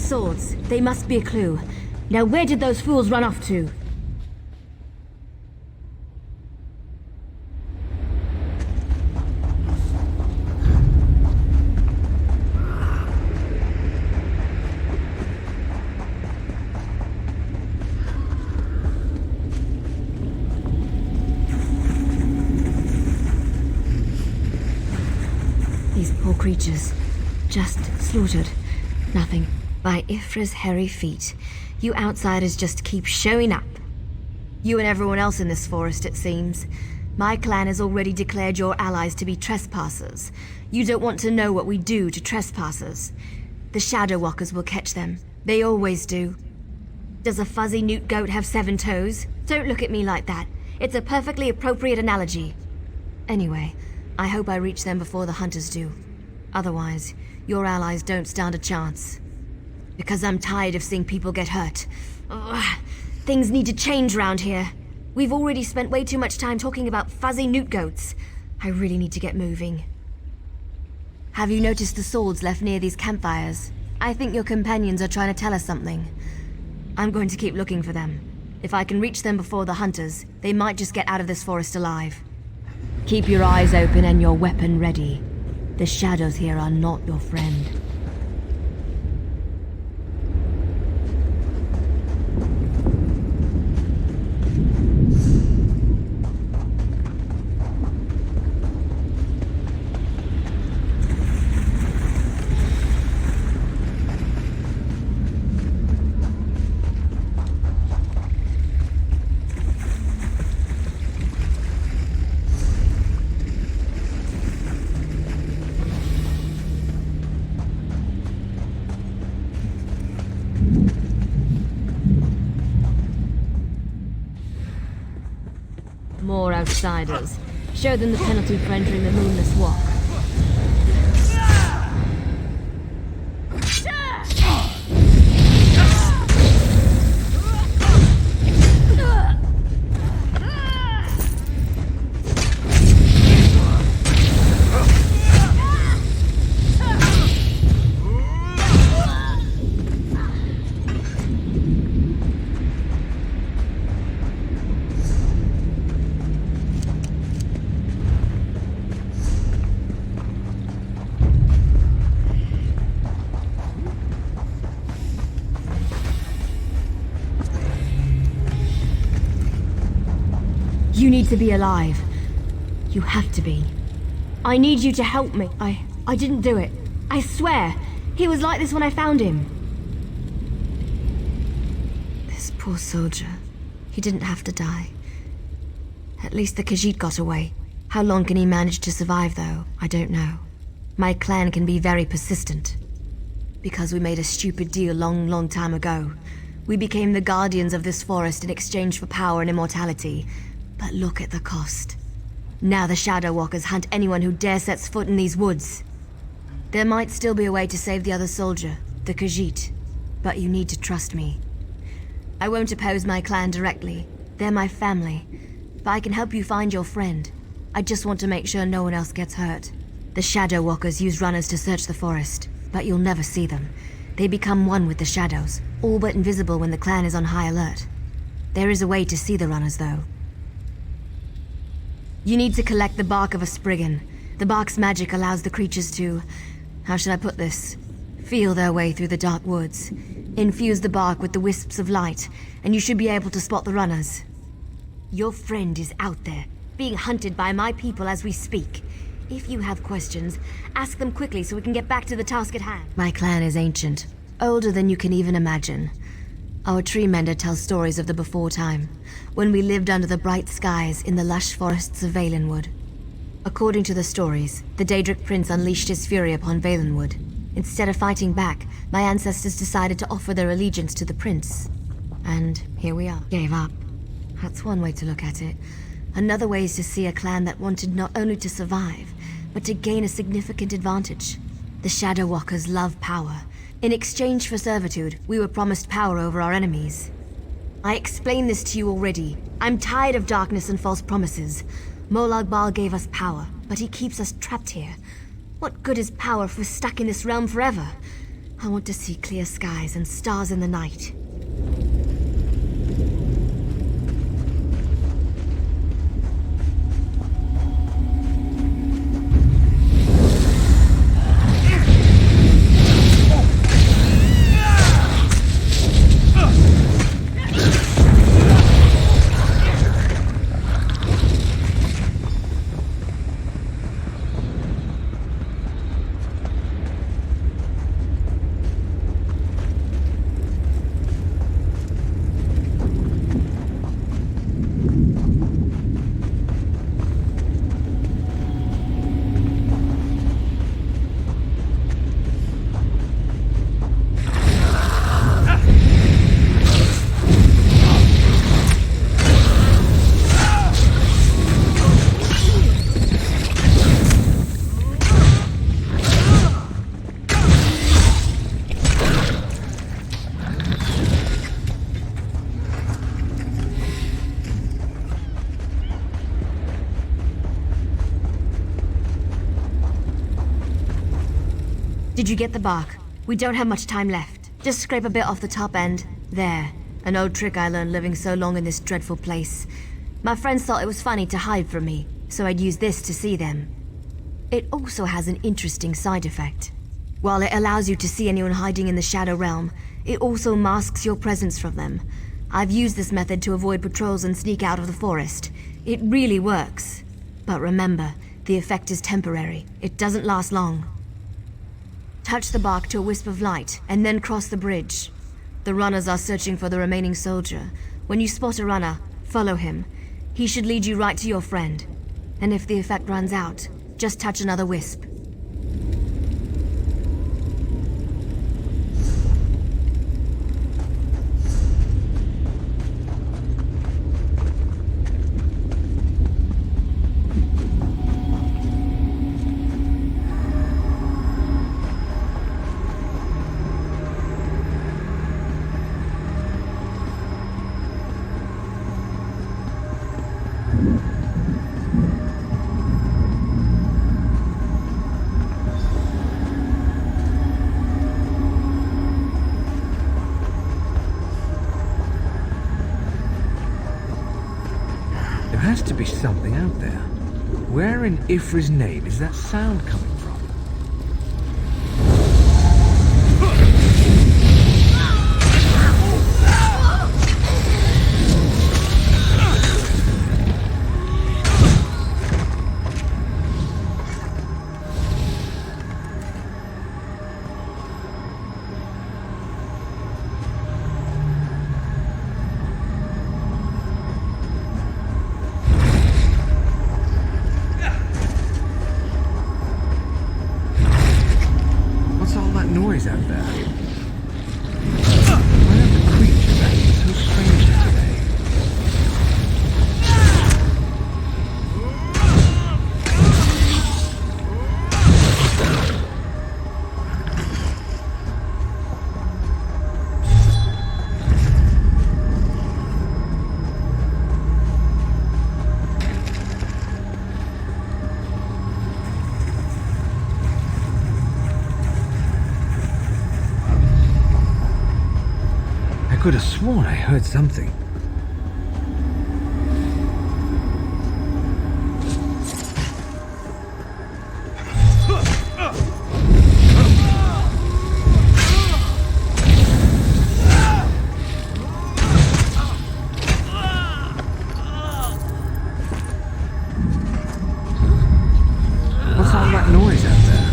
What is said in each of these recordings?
swords. They must be a clue. Now where did those fools run off to? These poor creatures, just slaughtered. Nothing. By Ifra's hairy feet. You outsiders just keep showing up. You and everyone else in this forest, it seems. My clan has already declared your allies to be trespassers. You don't want to know what we do to trespassers. The Shadow Walkers will catch them. They always do. Does a fuzzy newt goat have 7 toes? Don't look at me like that. It's a perfectly appropriate analogy. Anyway, I hope I reach them before the hunters do. Otherwise, your allies don't stand a chance. Because I'm tired of seeing people get hurt. Ugh. Things need to change round here. We've already spent way too much time talking about fuzzy newt goats. I really need to get moving. Have you noticed the swords left near these campfires? I think your companions are trying to tell us something. I'm going to keep looking for them. If I can reach them before the hunters, they might just get out of this forest alive. Keep your eyes open and your weapon ready. The shadows here are not your friend. More outsiders. Show them the penalty for entering the Moonless Walk. You need to be alive. You have to be. I need you to help me. I didn't do it. I swear. He was like this when I found him. This poor soldier. He didn't have to die. At least the Khajiit got away. How long can he manage to survive, though? I don't know. My clan can be very persistent. Because we made a stupid deal long time ago. We became the guardians of this forest in exchange for power and immortality. But look at the cost. Now the Shadow Walkers hunt anyone who dare sets foot in these woods. There might still be a way to save the other soldier, the Khajiit. But you need to trust me. I won't oppose my clan directly. They're my family. If I can help you find your friend, I just want to make sure no one else gets hurt. The Shadow Walkers use runners to search the forest, but you'll never see them. They become one with the shadows, all but invisible when the clan is on high alert. There is a way to see the runners, though. You need to collect the bark of a Spriggan. The bark's magic allows the creatures to... how should I put this? Feel their way through the dark woods. Infuse the bark with the wisps of light, and you should be able to spot the runners. Your friend is out there, being hunted by my people as we speak. If you have questions, ask them quickly so we can get back to the task at hand. My clan is ancient, older than you can even imagine. Our tree mender tells stories of the before time, when we lived under the bright skies in the lush forests of Valenwood. According to the stories, the Daedric prince unleashed his fury upon Valenwood. Instead of fighting back, my ancestors decided to offer their allegiance to the prince. And here we are. Gave up. That's one way to look at it. Another way is to see a clan that wanted not only to survive, but to gain a significant advantage. The Shadow Walkers love power. In exchange for servitude, we were promised power over our enemies. I explained this to you already. I'm tired of darkness and false promises. Molag Bal gave us power, but he keeps us trapped here. What good is power if we're stuck in this realm forever? I want to see clear skies and stars in the night. Did you get the bark? We don't have much time left. Just scrape a bit off the top end. There. An old trick I learned living so long in this dreadful place. My friends thought it was funny to hide from me, so I'd use this to see them. It also has an interesting side effect. While it allows you to see anyone hiding in the Shadow Realm, it also masks your presence from them. I've used this method to avoid patrols and sneak out of the forest. It really works. But remember, the effect is temporary. It doesn't last long. Touch the bark to a wisp of light, and then cross the bridge. The runners are searching for the remaining soldier. When you spot a runner, follow him. He should lead you right to your friend. And if the effect runs out, just touch another wisp. There has to be something out there. Where in Ifra's name is that sound coming from? Noise out there. Why are the creatures acting so strangely today? I could have sworn I heard something. What's all that noise out there?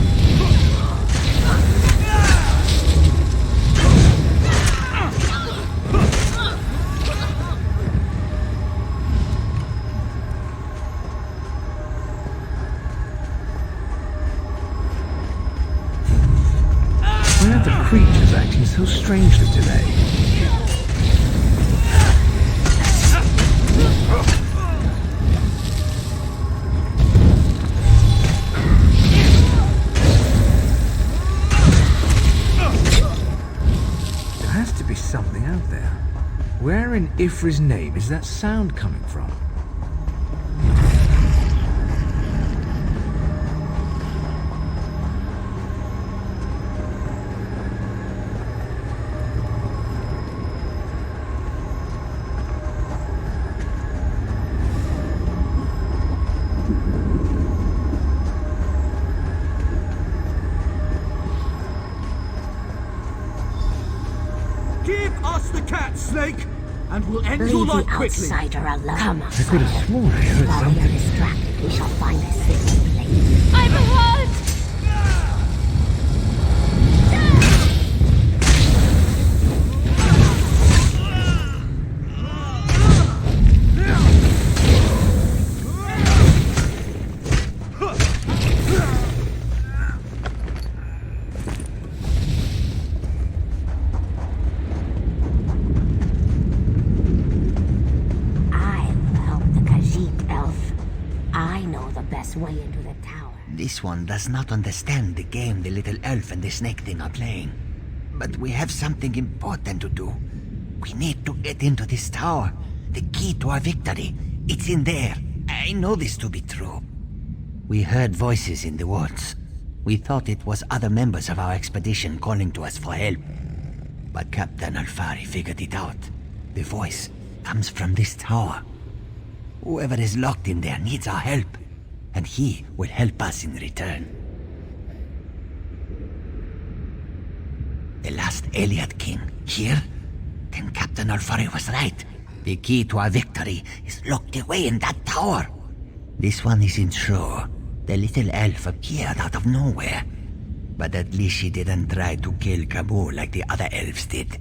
Why are the creatures acting so strangely today? There has to be something out there. Where in Ifra's name is that sound coming from? Ask the cat, Snake, and we'll end your Leave life the quickly. outsider alone. Come on, I could have sworn I heard while we are something. distracted, we shall find a safe place. I'm hurt! Way into the tower. This one does not understand the game the little elf and the snake thing are playing. But we have something important to do. We need to get into this tower. The key to our victory. It's in there. I know this to be true. We heard voices in the woods. We thought it was other members of our expedition calling to us for help. But Captain Alfari figured it out. The voice comes from this tower. Whoever is locked in there needs our help. And he will help us in return. The last Elliot King, here? Then Captain Alfari was right. The key to our victory is locked away in that tower. This one isn't sure. The little elf appeared out of nowhere. But at least she didn't try to kill Camus like the other elves did.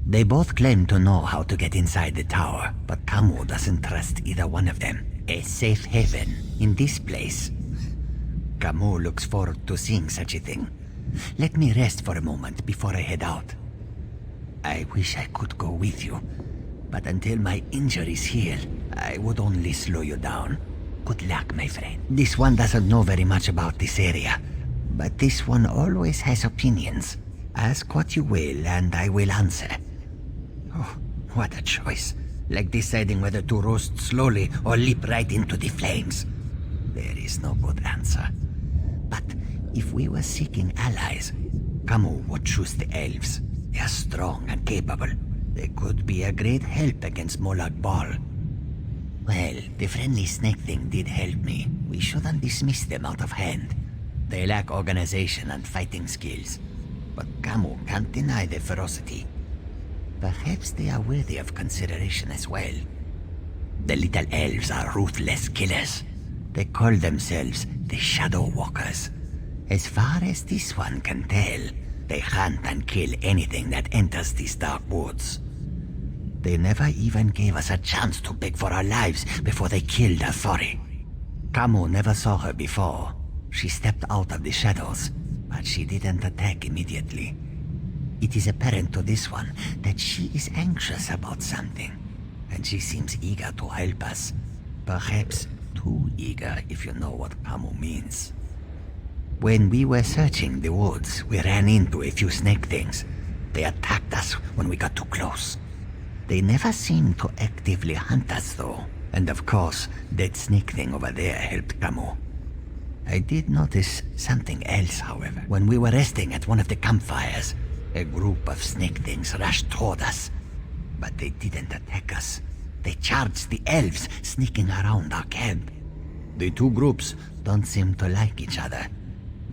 They both claim to know how to get inside the tower, but Camus doesn't trust either one of them. A safe haven in this place. Camus looks forward to seeing such a thing. Let me rest for a moment before I head out. I wish I could go with you, but until my injuries heal, I would only slow you down. Good luck, my friend. This one doesn't know very much about this area, but this one always has opinions. Ask what you will, and I will answer. Oh, what a choice. Like deciding whether to roast slowly or leap right into the flames. There is no good answer. But if we were seeking allies, Camus would choose the elves. They are strong and capable. They could be a great help against Molag Bal. Well, the friendly snake thing did help me. We shouldn't dismiss them out of hand. They lack organization and fighting skills. But Camus can't deny their ferocity. Perhaps they are worthy of consideration as well. The little elves are ruthless killers. They call themselves the Shadow Walkers. As far as this one can tell, they hunt and kill anything that enters these dark woods. They never even gave us a chance to beg for our lives before they killed Alfari. Camus never saw her before. She stepped out of the shadows, but she didn't attack immediately. It is apparent to this one that she is anxious about something, and she seems eager to help us. Perhaps too eager, if you know what Camus means. When we were searching the woods, we ran into a few snake things. They attacked us when we got too close. They never seemed to actively hunt us, though. And of course, that snake thing over there helped Camus. I did notice something else, however. When we were resting at one of the campfires, a group of snake things rushed toward us. But they didn't attack us. They charged the elves sneaking around our camp. The two groups don't seem to like each other.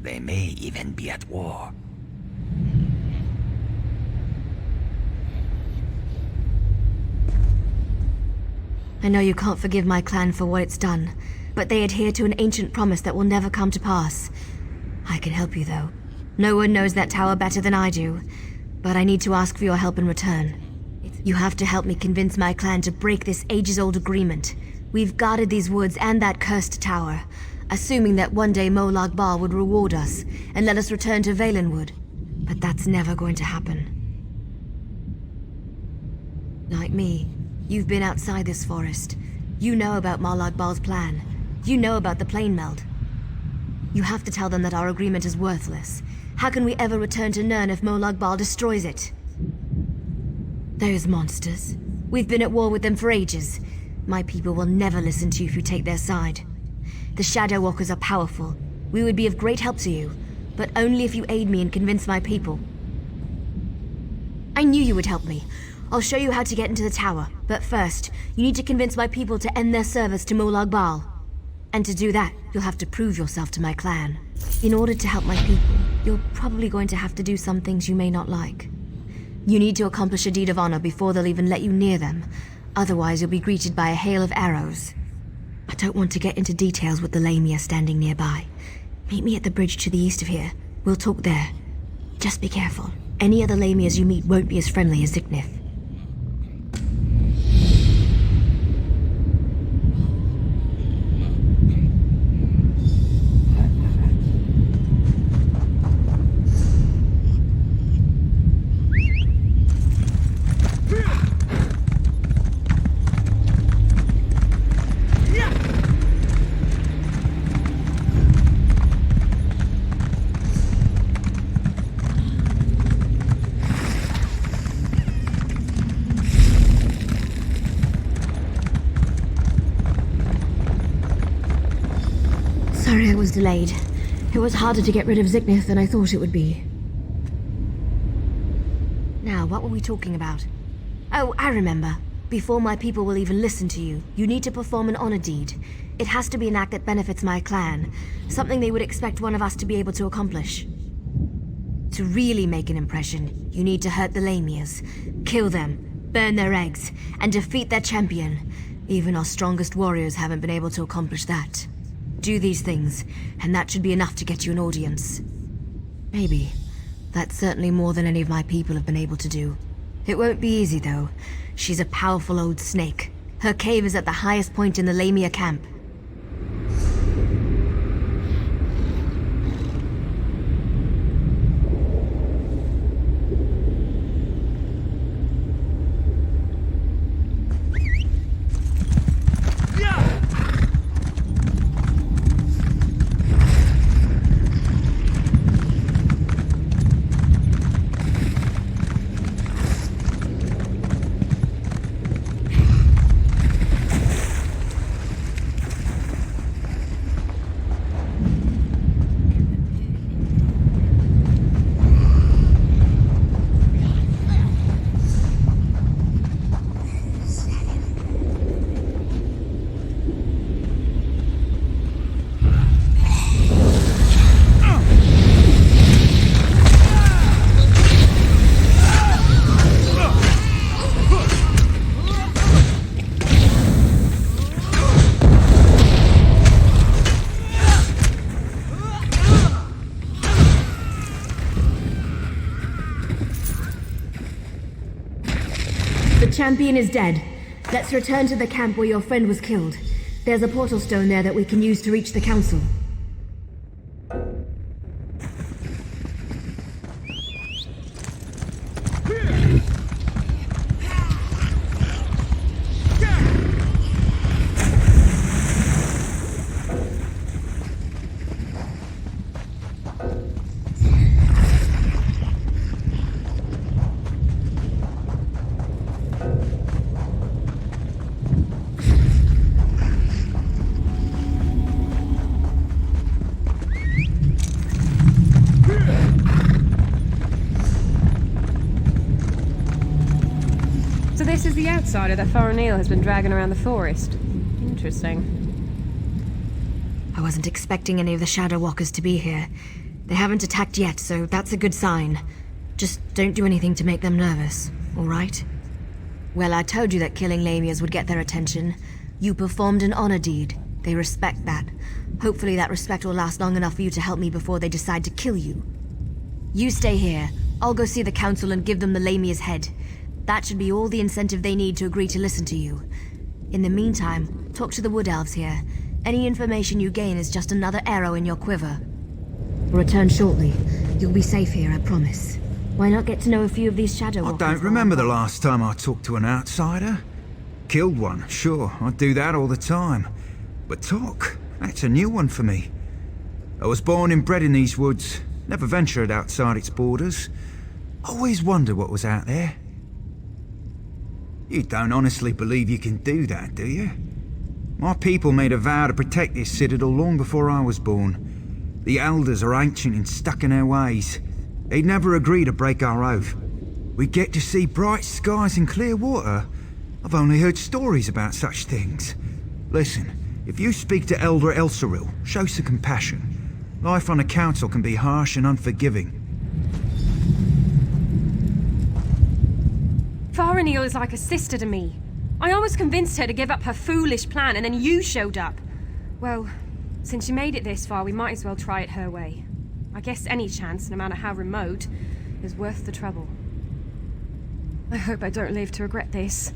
They may even be at war. I know you can't forgive my clan for what it's done, but they adhere to an ancient promise that will never come to pass. I can help you, though. No one knows that tower better than I do, but I need to ask for your help in return. You have to help me convince my clan to break this ages-old agreement. We've guarded these woods and that cursed tower, assuming that one day Molag Bal would reward us and let us return to Valenwood. But that's never going to happen. Like me, you've been outside this forest. You know about Molag Bal's plan. You know about the plane meld. You have to tell them that our agreement is worthless. How can we ever return to Nirn if Molag Bal destroys it? Those monsters. We've been at war with them for ages. My people will never listen to you if you take their side. The Shadow Walkers are powerful. We would be of great help to you, but only if you aid me and convince my people. I knew you would help me. I'll show you how to get into the tower, but first, you need to convince my people to end their service to Molag Bal. And to do that, you'll have to prove yourself to my clan. In order to help my people, you're probably going to have to do some things you may not like. You need to accomplish a deed of honor before they'll even let you near them. Otherwise, you'll be greeted by a hail of arrows. I don't want to get into details with the Lamia standing nearby. Meet me at the bridge to the east of here. We'll talk there. Just be careful. Any other Lamias you meet won't be as friendly as Ziknith. Sorry I was delayed. It was harder to get rid of Ziknith than I thought it would be. Now, what were we talking about? Oh, I remember. Before my people will even listen to you, you need to perform an honor deed. It has to be an act that benefits my clan, something they would expect one of us to be able to accomplish. To really make an impression, you need to hurt the Lamias, kill them, burn their eggs, and defeat their champion. Even our strongest warriors haven't been able to accomplish that. Do these things, and that should be enough to get you an audience. Maybe. That's certainly more than any of my people have been able to do. It won't be easy, though. She's a powerful old snake. Her cave is at the highest point in the Lamia camp. The champion is dead. Let's return to the camp where your friend was killed. There's a portal stone there that we can use to reach the council. So this is the outsider that Faranil has been dragging around the forest. Interesting. I wasn't expecting any of the Shadow Walkers to be here. They haven't attacked yet, so that's a good sign. Just don't do anything to make them nervous, all right? Well, I told you that killing Lamias would get their attention. You performed an honor deed. They respect that. Hopefully that respect will last long enough for you to help me before they decide to kill you. You stay here. I'll go see the council and give them the Lamia's head. That should be all the incentive they need to agree to listen to you. In the meantime, talk to the Wood Elves here. Any information you gain is just another arrow in your quiver. Return shortly. You'll be safe here, I promise. Why not get to know a few of these Shadow Walkers? I don't remember the last time I talked to an outsider. Killed one, sure, I do that all the time. But talk, that's a new one for me. I was born and bred in these woods, never ventured outside its borders. Always wondered what was out there. You don't honestly believe you can do that, do you? My people made a vow to protect this citadel long before I was born. The elders are ancient and stuck in their ways. They'd never agree to break our oath. We get to see bright skies and clear water. I've only heard stories about such things. Listen, if you speak to Elder Elsaril, show some compassion. Life on a council can be harsh and unforgiving. Faranil is like a sister to me. I almost convinced her to give up her foolish plan, and then you showed up. Well, since you made it this far, we might as well try it her way. I guess any chance, no matter how remote, is worth the trouble. I hope I don't live to regret this.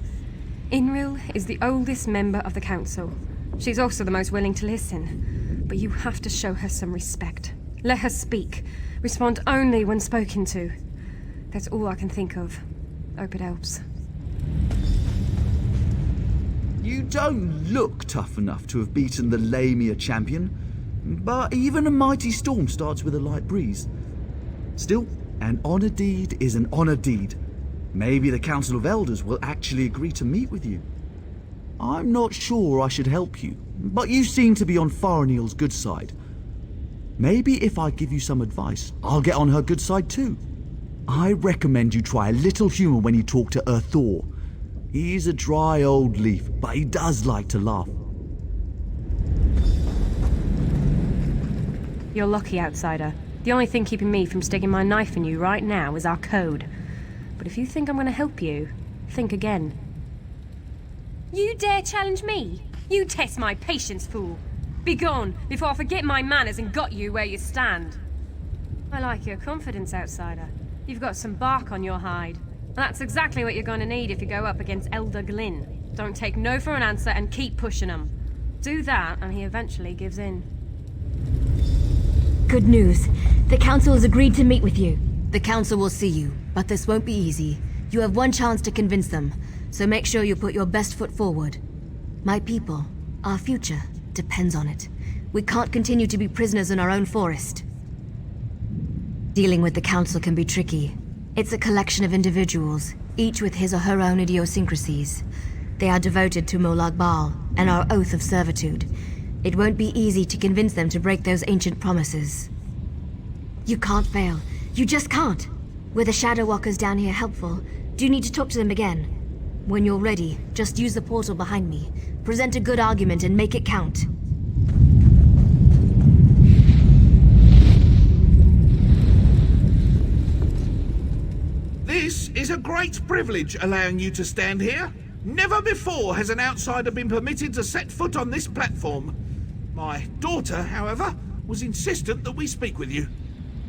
Inril is the oldest member of the council. She's also the most willing to listen. But you have to show her some respect. Let her speak. Respond only when spoken to. That's all I can think of. Hope it helps. You don't look tough enough to have beaten the Lamia champion, but even a mighty storm starts with a light breeze. Still, an honor deed is an honor deed. Maybe the Council of Elders will actually agree to meet with you. I'm not sure I should help you, but you seem to be on Faranil's good side. Maybe if I give you some advice, I'll get on her good side too. I recommend you try a little humor when you talk to Thor. He's a dry old leaf, but he does like to laugh. You're lucky, outsider. The only thing keeping me from sticking my knife in you right now is our code. But if you think I'm going to help you, think again. You dare challenge me? You test my patience, fool. Begone, before I forget my manners and got you where you stand. I like your confidence, outsider. You've got some bark on your hide. That's exactly what you're going to need if you go up against Elder Glynn. Don't take no for an answer and keep pushing him. Do that and he eventually gives in. Good news. The council has agreed to meet with you. The council will see you, but this won't be easy. You have one chance to convince them, so make sure you put your best foot forward. My people, our future, depends on it. We can't continue to be prisoners in our own forest. Dealing with the council can be tricky. It's a collection of individuals, each with his or her own idiosyncrasies. They are devoted to Molag Bal and our oath of servitude. It won't be easy to convince them to break those ancient promises. You can't fail. You just can't. Were the Shadow Walkers down here helpful? Do you need to talk to them again? When you're ready, just use the portal behind me. Present a good argument and make it count. This is a great privilege allowing you to stand here. Never before has an outsider been permitted to set foot on this platform. My daughter, however, was insistent that we speak with you.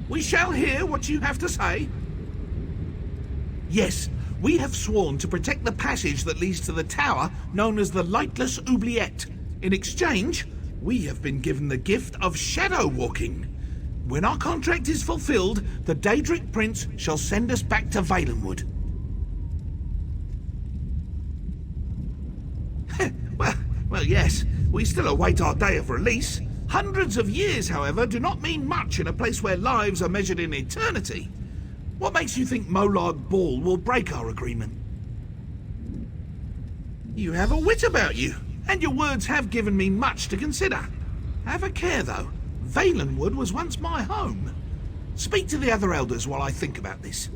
We shall hear what you have to say. Yes, we have sworn to protect the passage that leads to the tower known as the Lightless Oubliette. In exchange, we have been given the gift of shadow walking. When our contract is fulfilled, the Daedric Prince shall send us back to Valenwood. well, yes, we still await our day of release. Hundreds of years, however, do not mean much in a place where lives are measured in eternity. What makes you think Molag Bal will break our agreement? You have a wit about you, and your words have given me much to consider. Have a care, though. Valenwood was once my home. Speak to the other elders while I think about this.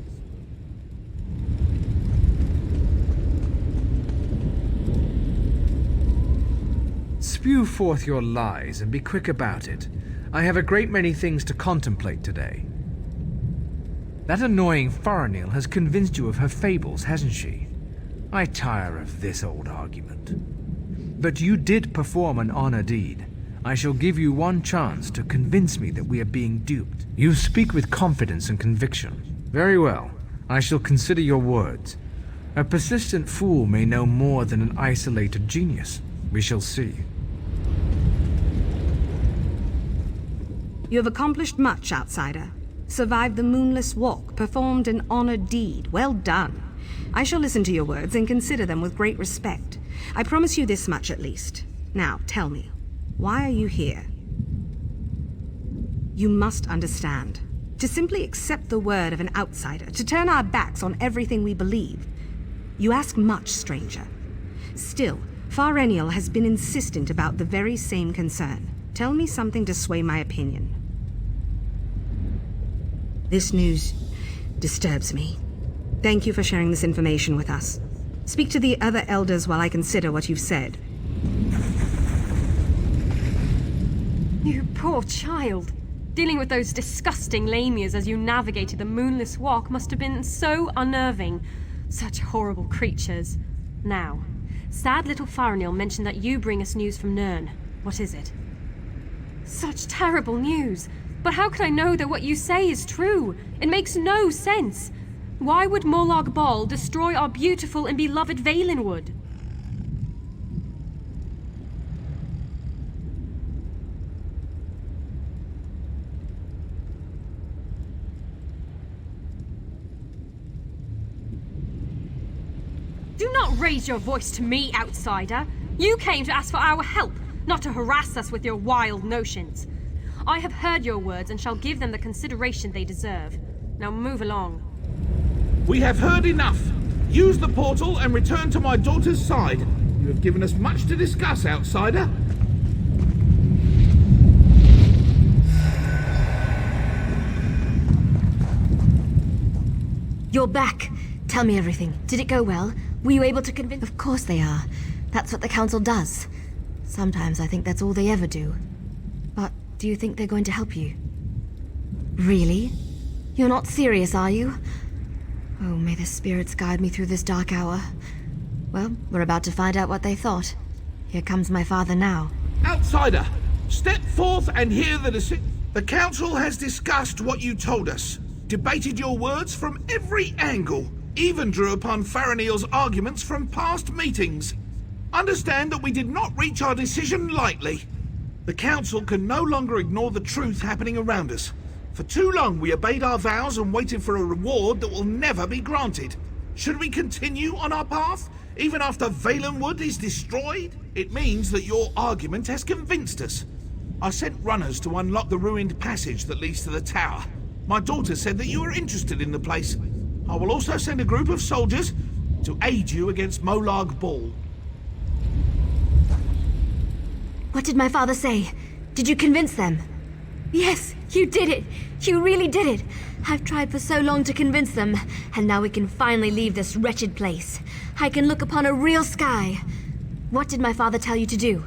Spew forth your lies and be quick about it. I have a great many things to contemplate today. That annoying Faranil has convinced you of her fables, hasn't she? I tire of this old argument. But you did perform an honor deed. I shall give you one chance to convince me that we are being duped. You speak with confidence and conviction. Very well. I shall consider your words. A persistent fool may know more than an isolated genius. We shall see. You have accomplished much, outsider. Survived the moonless walk, performed an honored deed. Well done. I shall listen to your words and consider them with great respect. I promise you this much at least. Now, tell me, why are you here? You must understand. To simply accept the word of an outsider, to turn our backs on everything we believe. You ask much, stranger. Still, Faranil has been insistent about the very same concern. Tell me something to sway my opinion. This news disturbs me. Thank you for sharing this information with us. Speak to the other elders while I consider what you've said. You poor child. Dealing with those disgusting lamias as you navigated the moonless walk must have been so unnerving. Such horrible creatures. Now, sad little Faranil mentioned that you bring us news from Nirn. What is it? Such terrible news. But how can I know that what you say is true? It makes no sense. Why would Molag Bal destroy our beautiful and beloved Valenwood? Do not raise your voice to me, outsider. You came to ask for our help, not to harass us with your wild notions. I have heard your words and shall give them the consideration they deserve. Now move along. We have heard enough. Use the portal and return to my daughter's side. You have given us much to discuss, outsider. You're back. Tell me everything. Did it go well? Were you able to convince... Of course they are. That's what the council does. Sometimes I think that's all they ever do. But do you think they're going to help you? Really? You're not serious, are you? Oh, may the spirits guide me through this dark hour. Well, we're about to find out what they thought. Here comes my father now. Outsider, step forth and hear the decision. The council has discussed what you told us, debated your words from every angle, even drew upon Faranil's arguments from past meetings. Understand that we did not reach our decision lightly. The council can no longer ignore the truth happening around us. For too long we obeyed our vows and waited for a reward that will never be granted. Should we continue on our path, even after Valenwood is destroyed? It means that your argument has convinced us. I sent runners to unlock the ruined passage that leads to the tower. My daughter said that you are interested in the place. I will also send a group of soldiers to aid you against Molag Bal. What did my father say? Did you convince them? Yes, you did it. You really did it. I've tried for so long to convince them, and now we can finally leave this wretched place. I can look upon a real sky. What did my father tell you to do?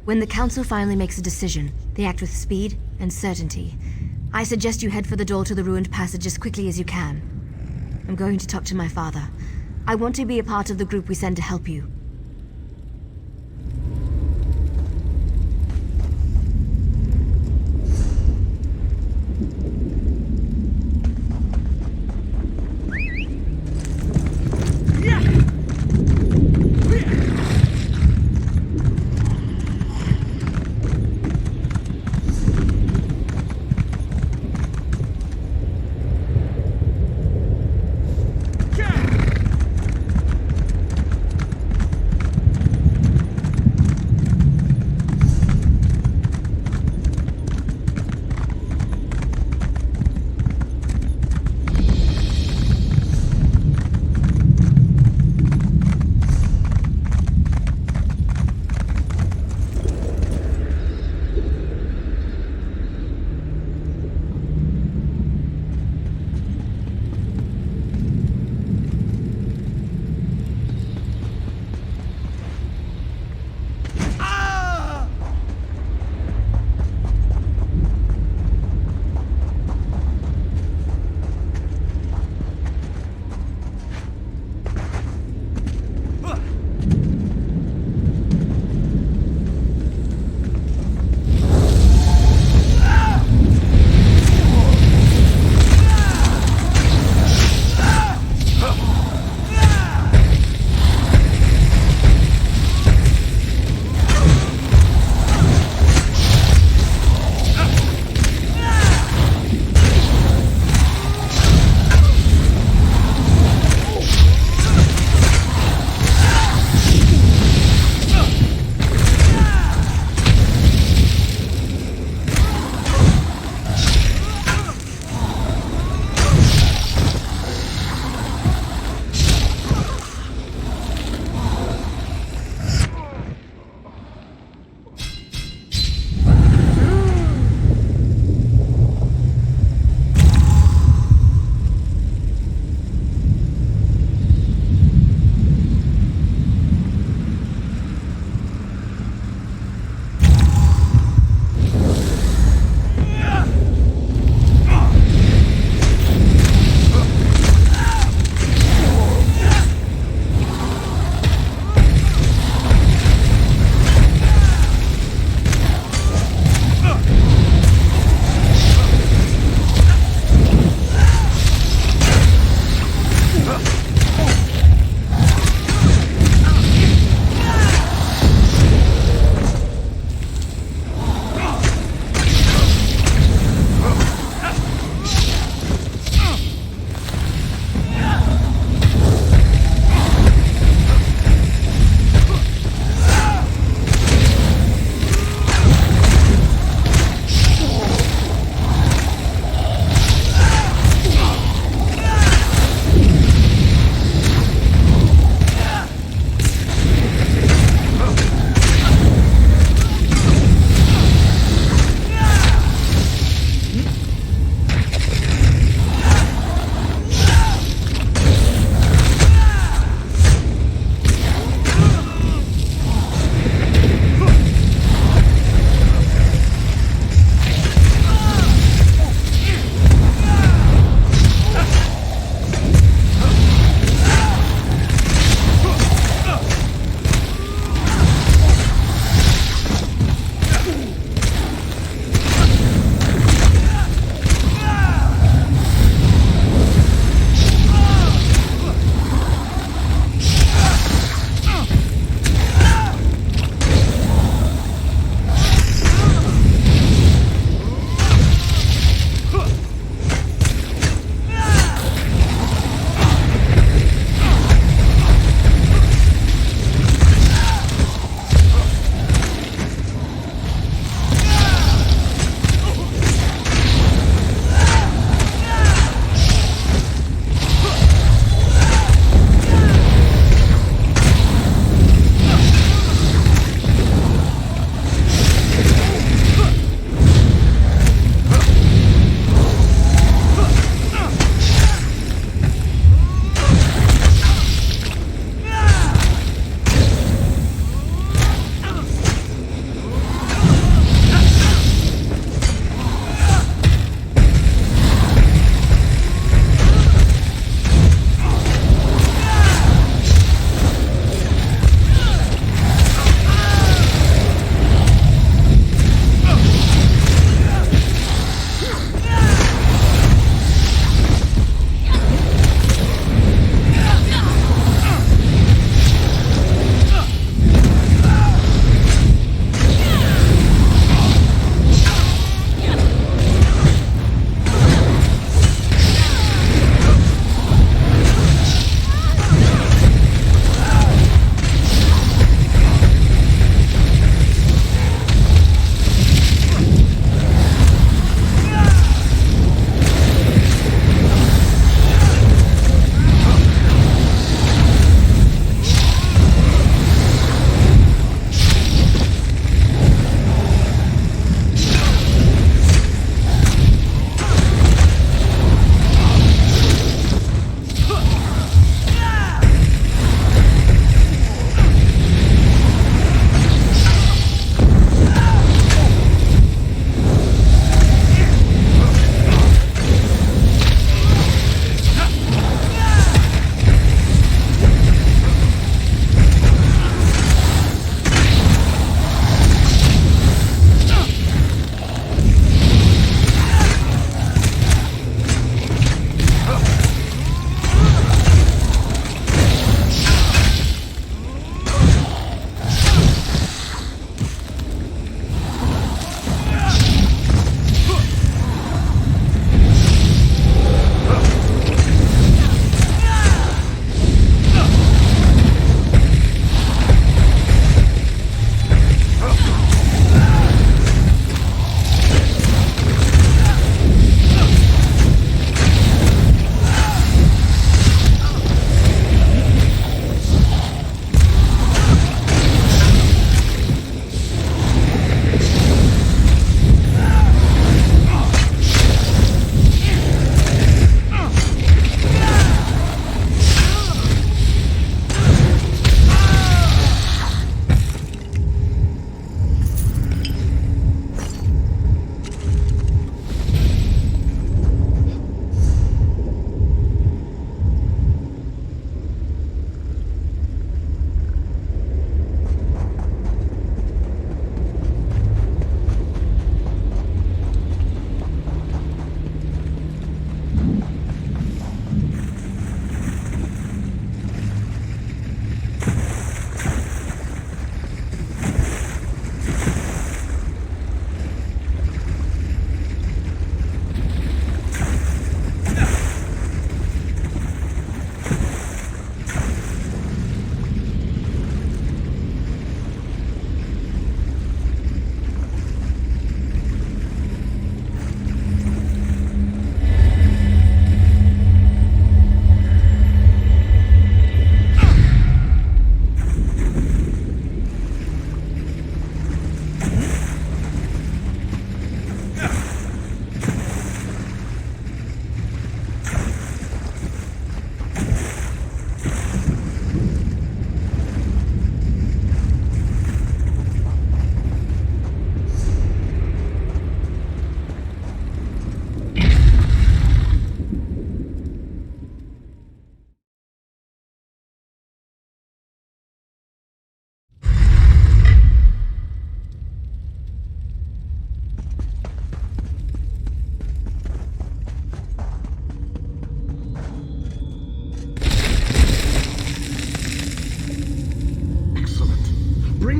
When the council finally makes a decision, they act with speed and certainty. I suggest you head for the door to the ruined passage as quickly as you can. I'm going to talk to my father. I want to be a part of the group we send to help you.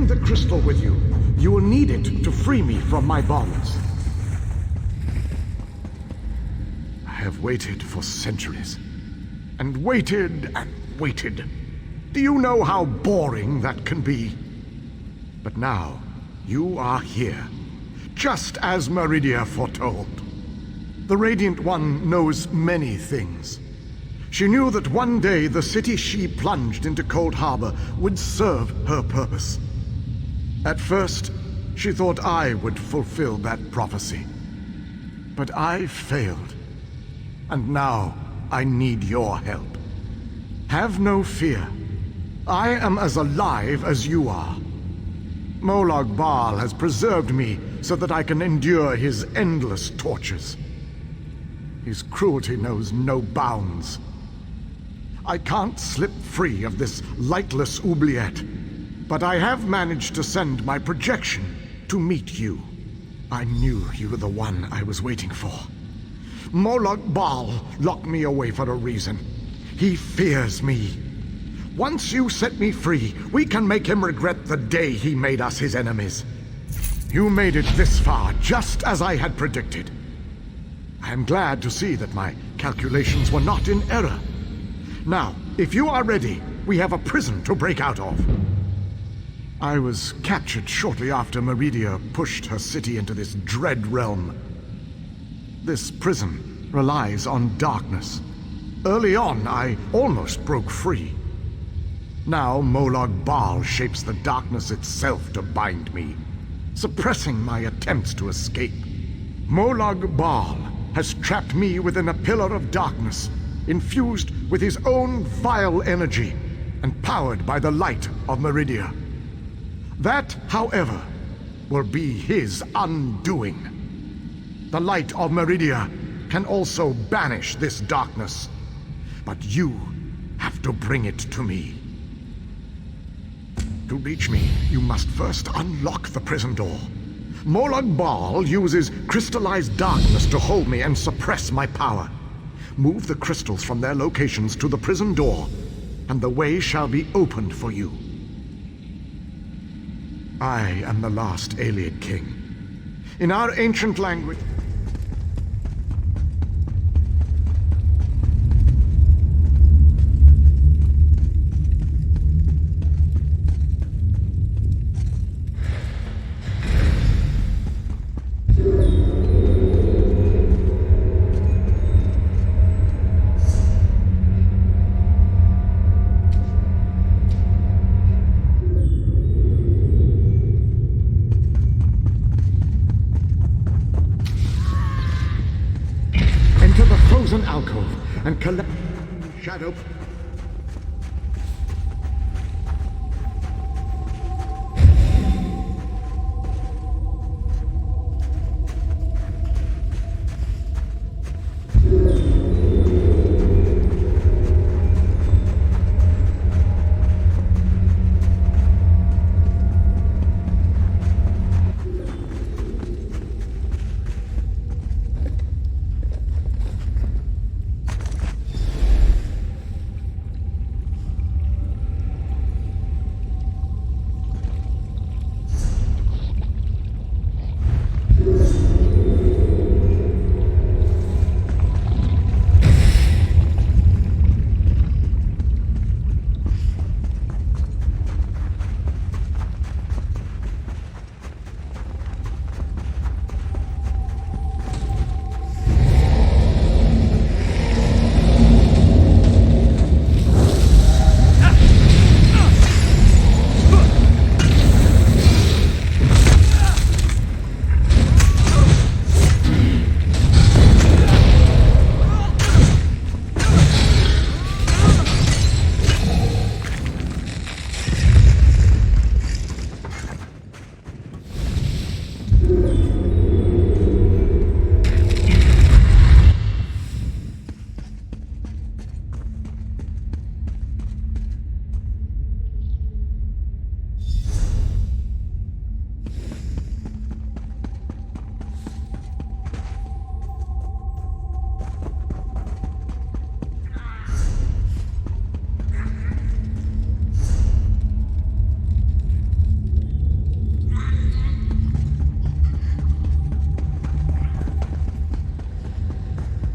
Bring the crystal with you. You will need it to free me from my bonds. I have waited for centuries. And waited and waited. Do you know how boring that can be? But now, you are here. Just as Meridia foretold. The Radiant One knows many things. She knew that one day the city she plunged into Coldharbour would serve her purpose. At first, she thought I would fulfill that prophecy. But I failed. And now, I need your help. Have no fear. I am as alive as you are. Molag Bal has preserved me so that I can endure his endless tortures. His cruelty knows no bounds. I can't slip free of this lightless oubliette, but I have managed to send my projection to meet you. I knew you were the one I was waiting for. Molag Bal locked me away for a reason. He fears me. Once you set me free, we can make him regret the day he made us his enemies. You made it this far, just as I had predicted. I am glad to see that my calculations were not in error. Now, if you are ready, we have a prison to break out of. I was captured shortly after Meridia pushed her city into this dread realm. This prison relies on darkness. Early on, I almost broke free. Now Molag Bal shapes the darkness itself to bind me, suppressing my attempts to escape. Molag Bal has trapped me within a pillar of darkness, infused with his own vile energy and powered by the light of Meridia. That, however, will be his undoing. The light of Meridia can also banish this darkness, but you have to bring it to me. To reach me, you must first unlock the prison door. Molag Bal uses crystallized darkness to hold me and suppress my power. Move the crystals from their locations to the prison door, and the way shall be opened for you. I am the last Ayleid king. In our ancient language... alcove and collect shadow.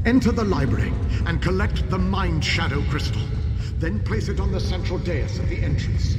Enter the library and collect the Mind Shadow Crystal. Then place it on the central dais at the entrance.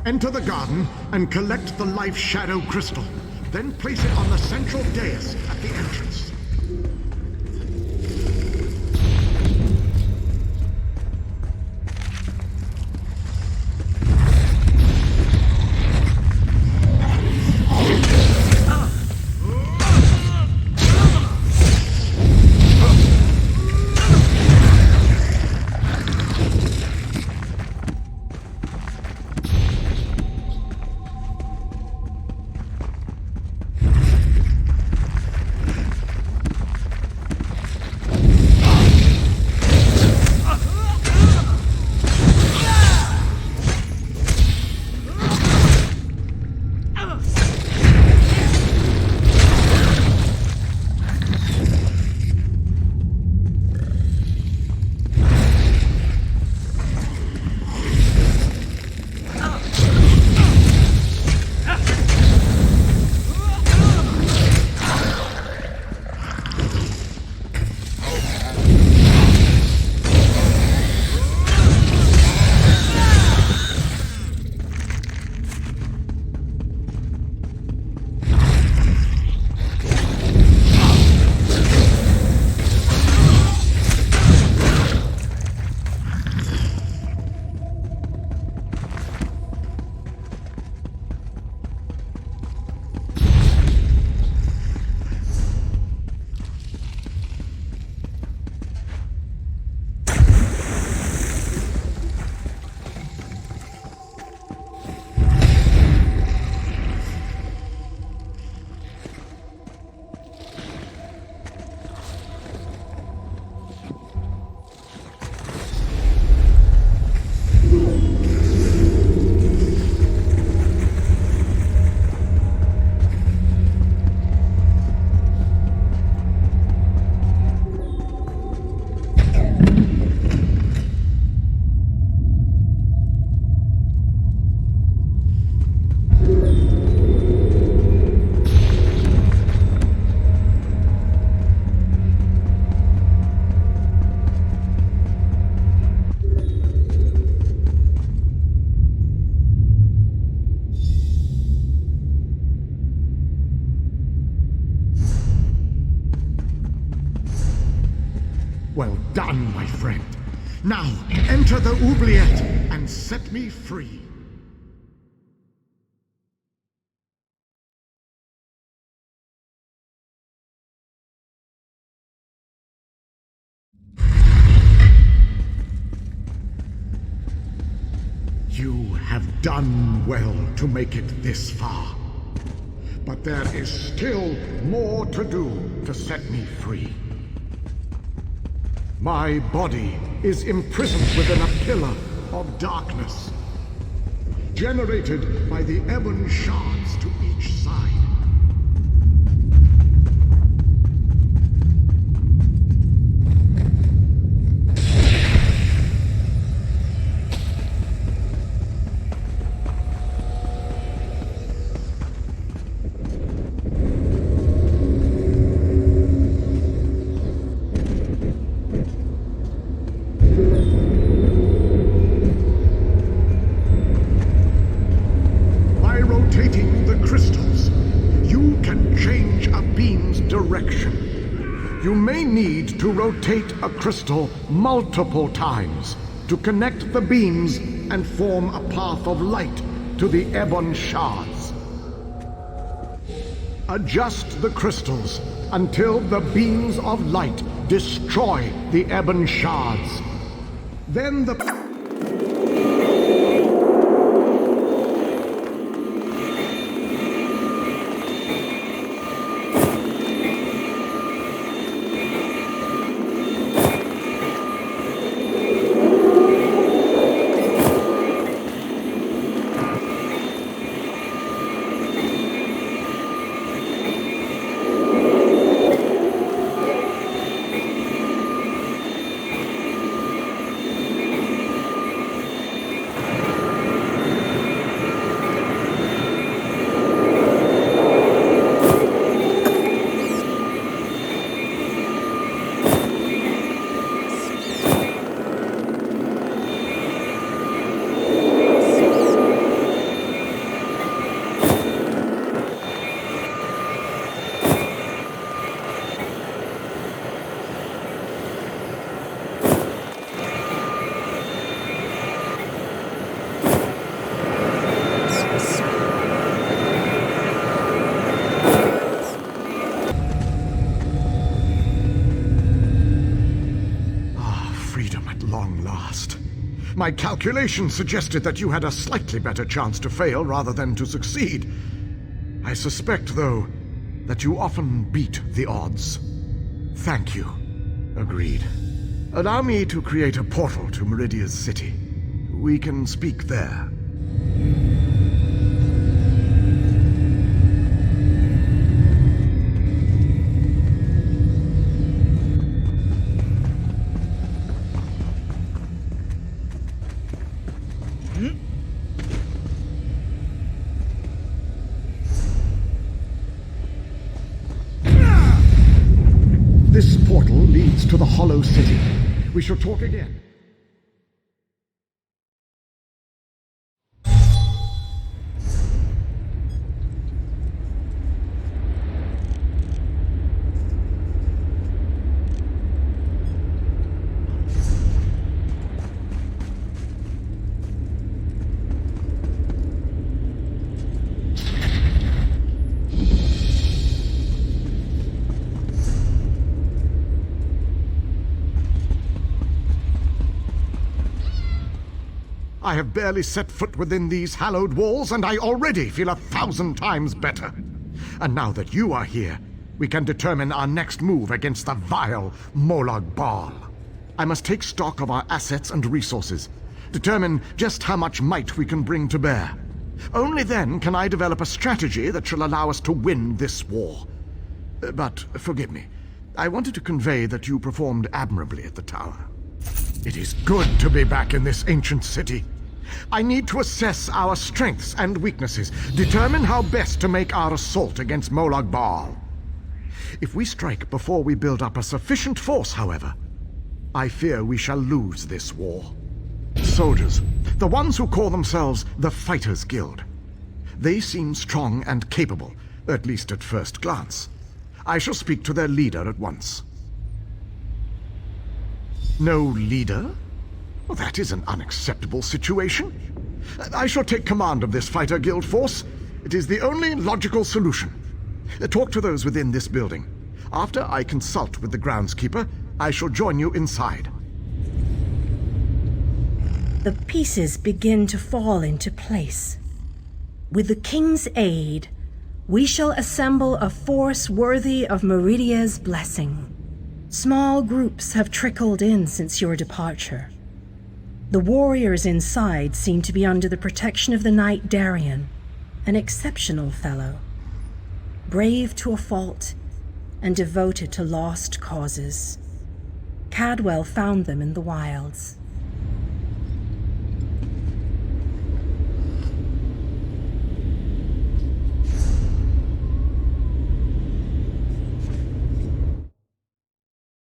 Enter the garden and collect the Life Shadow Crystal. Then place it on the central dais at the entrance. Well done, my friend. Now, enter the oubliette and set me free. You have done well to make it this far. But there is still more to do to set me free. My body is imprisoned within a pillar of darkness, generated by the ebon shards to each side. You may need to rotate a crystal multiple times to connect the beams and form a path of light to the ebon shards. Adjust the crystals until the beams of light destroy the ebon shards. Then the... My calculations suggested that you had a slightly better chance to fail rather than to succeed. I suspect, though, that you often beat the odds. Thank you. Agreed. Allow me to create a portal to Meridia's city. We can speak there. This portal leads to the Hollow City. We shall talk again. I have barely set foot within these hallowed walls, and I already feel 1,000 times better. And now that you are here, we can determine our next move against the vile Molag Bal. I must take stock of our assets and resources, determine just how much might we can bring to bear. Only then can I develop a strategy that shall allow us to win this war. But forgive me, I wanted to convey that you performed admirably at the tower. It is good to be back in this ancient city. I need to assess our strengths and weaknesses, determine how best to make our assault against Molag Bal. If we strike before we build up a sufficient force, however, I fear we shall lose this war. Soldiers, the ones who call themselves the Fighters Guild. They seem strong and capable, at least at first glance. I shall speak to their leader at once. No leader? Well, that is an unacceptable situation. I shall take command of this fighter guild force. It is the only logical solution. Talk to those within this building. After I consult with the groundskeeper, I shall join you inside. The pieces begin to fall into place. With the king's aid, we shall assemble a force worthy of Meridia's blessing. Small groups have trickled in since your departure. The warriors inside seem to be under the protection of the knight Darian, an exceptional fellow. Brave to a fault and devoted to lost causes. Cadwell found them in the wilds.